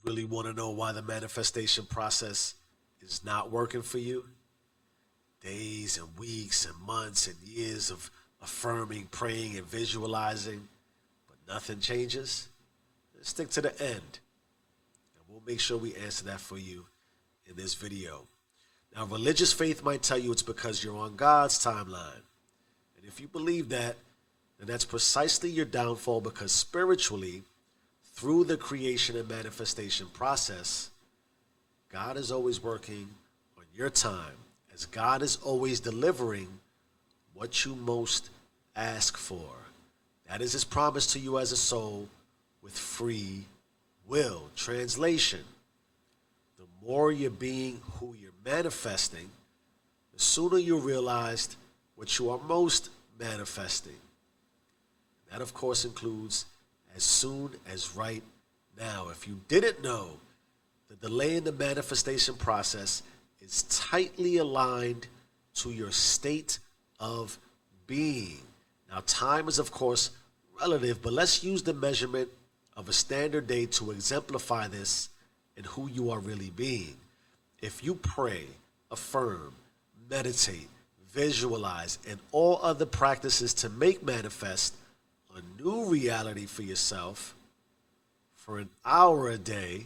Really want to know why the manifestation process is not working for you? Days and weeks and months and years of affirming, praying, and visualizing, but nothing changes? Stick to the end, and we'll make sure we answer that for you in this video. Now, religious faith might tell you it's because you're on God's timeline. And if you believe that, then that's precisely your downfall, because spiritually, through the creation and manifestation process, God is always working on your time, as God is always delivering what you most ask for. That is his promise to you as a soul with free will. Translation: the more you're being who you're manifesting, the sooner you realize what you are most manifesting. That, of course, includes as soon as right now. If you didn't know, the delay in the manifestation process is tightly aligned to your state of being. Now, time is, of course, relative, but let's use the measurement of a standard day to exemplify this in who you are really being. If you pray, affirm, meditate, visualize, and all other practices to make manifest a new reality for yourself for an hour a day,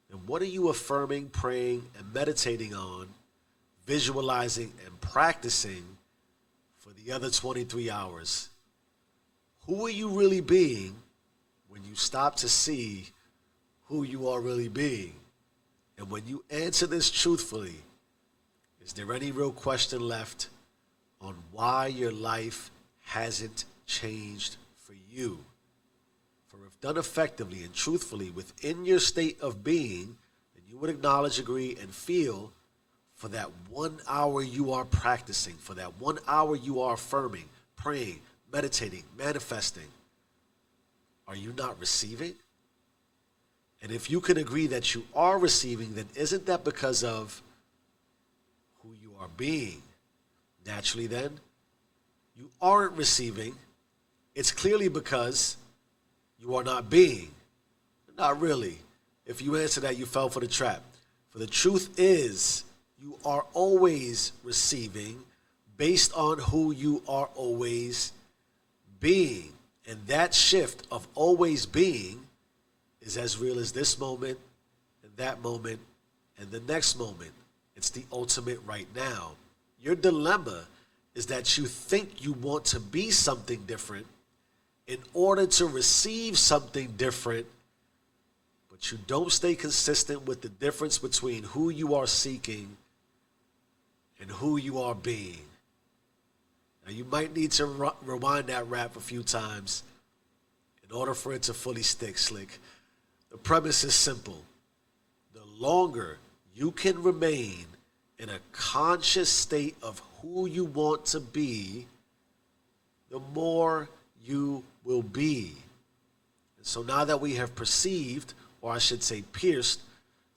then what are you affirming, praying, and meditating on, visualizing, and practicing for the other 23 hours? Who are you really being when you stop to see who you are really being? And when you answer this truthfully, is there any real question left on why your life hasn't changed for you? For if done effectively and truthfully within your state of being, then you would acknowledge, agree, and feel for that 1 hour you are practicing, for that 1 hour you are affirming, praying, meditating, manifesting. Are you not receiving? And if you can agree that you are receiving, then isn't that because of who you are being? Naturally then, you aren't receiving. It's clearly because you are not being. Not really. If you answer that, you fell for the trap. For the truth is, you are always receiving based on who you are always being. And that shift of always being is as real as this moment and that moment and the next moment. It's the ultimate right now. Your dilemma is that you think you want to be something different in order to receive something different, but you don't stay consistent with the difference between who you are seeking and who you are being. Now, you might need to rewind that rap a few times in order for it to fully stick, Slick. The premise is simple. The longer you can remain in a conscious state of who you want to be, the more you will be. And so now that we have perceived, or I should say pierced,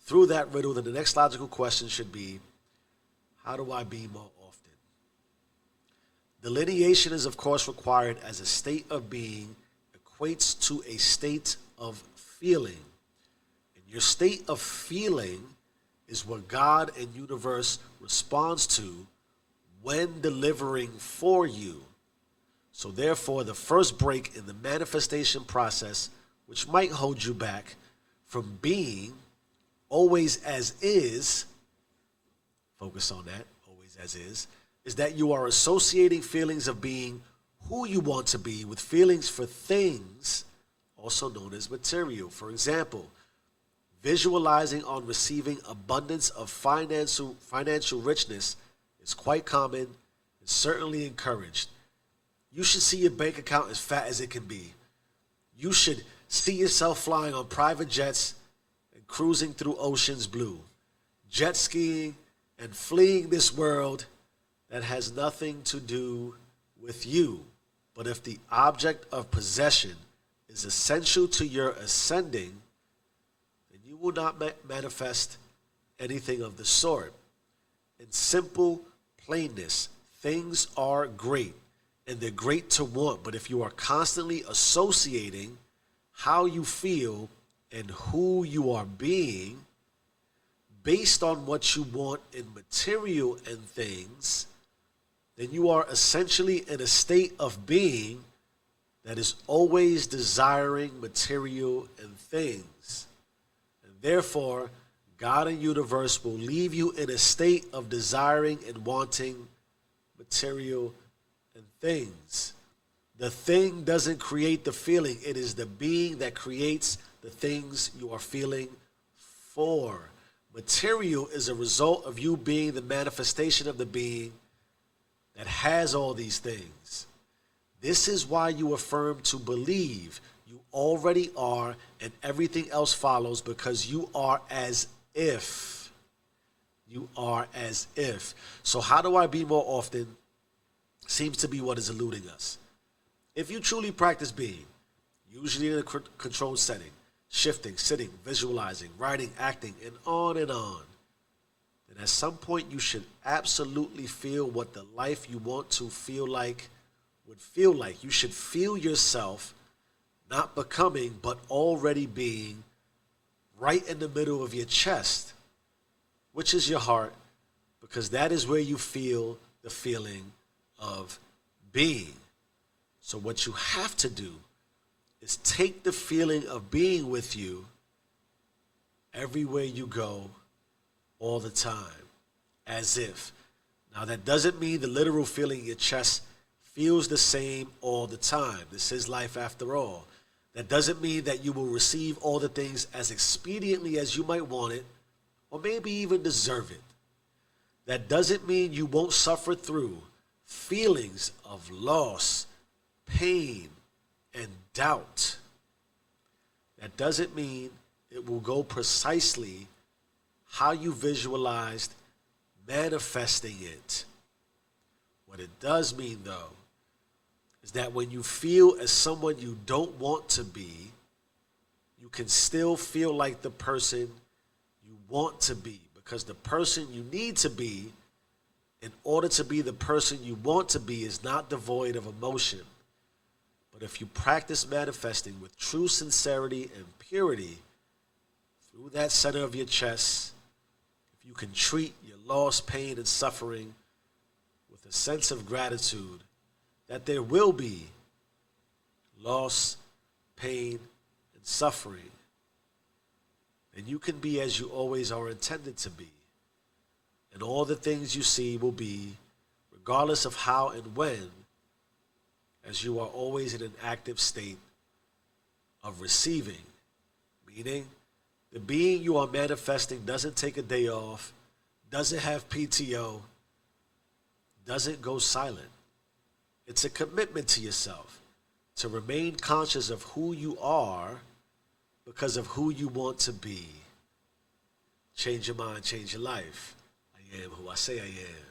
through that riddle, then the next logical question should be, how do I be more often? Delineation is, of course, required, as a state of being equates to a state of feeling. And your state of feeling is what God and universe responds to when delivering for you. So therefore, the first break in the manifestation process, which might hold you back from being always as is, focus on that, always as is that you are associating feelings of being who you want to be with feelings for things, also known as material. For example, visualizing on receiving abundance of financial richness is quite common and certainly encouraged. You should see your bank account as fat as it can be. You should see yourself flying on private jets and cruising through oceans blue, jet skiing and fleeing this world that has nothing to do with you. But if the object of possession is essential to your ascending, then you will not manifest anything of the sort. In simple plainness, things are great, and they're great to want, but if you are constantly associating how you feel and who you are being based on what you want in material and things, then you are essentially in a state of being that is always desiring material and things. And therefore, God and universe will leave you in a state of desiring and wanting material and things. The thing doesn't create the feeling. It is the being that creates the things you are feeling for. Material is a result of you being the manifestation of the being that has all these things. This is why you affirm to believe you already are and everything else follows, because you are as if. You are as if. So how do I be more often seems to be what is eluding us. If you truly practice being, usually in a controlled setting, shifting, sitting, visualizing, writing, acting, and on, then at some point you should absolutely feel what the life you want to feel like would feel like. You should feel yourself not becoming, but already being right in the middle of your chest, which is your heart, because that is where you feel the feeling of being. So what you have to do is take the feeling of being with you everywhere you go, all the time, as if. Now that doesn't mean the literal feeling in your chest feels the same all the time. This is life after all. That doesn't mean that you will receive all the things as expediently as you might want it, or maybe even deserve it. That doesn't mean you won't suffer through feelings of loss, pain, and doubt. That doesn't mean it will go precisely how you visualized manifesting it. What it does mean, though, is that when you feel as someone you don't want to be, you can still feel like the person you want to be, because the person you need to be in order to be the person you want to be is not devoid of emotion. But if you practice manifesting with true sincerity and purity through that center of your chest, if you can treat your loss, pain, and suffering with a sense of gratitude that there will be loss, pain, and suffering, then you can be as you always are intended to be. And all the things you see will be, regardless of how and when, as you are always in an active state of receiving. Meaning, the being you are manifesting doesn't take a day off, doesn't have PTO, doesn't go silent. It's a commitment to yourself to remain conscious of who you are because of who you want to be. Change your mind, change your life. I am who I say I am.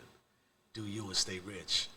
Do you and stay rich.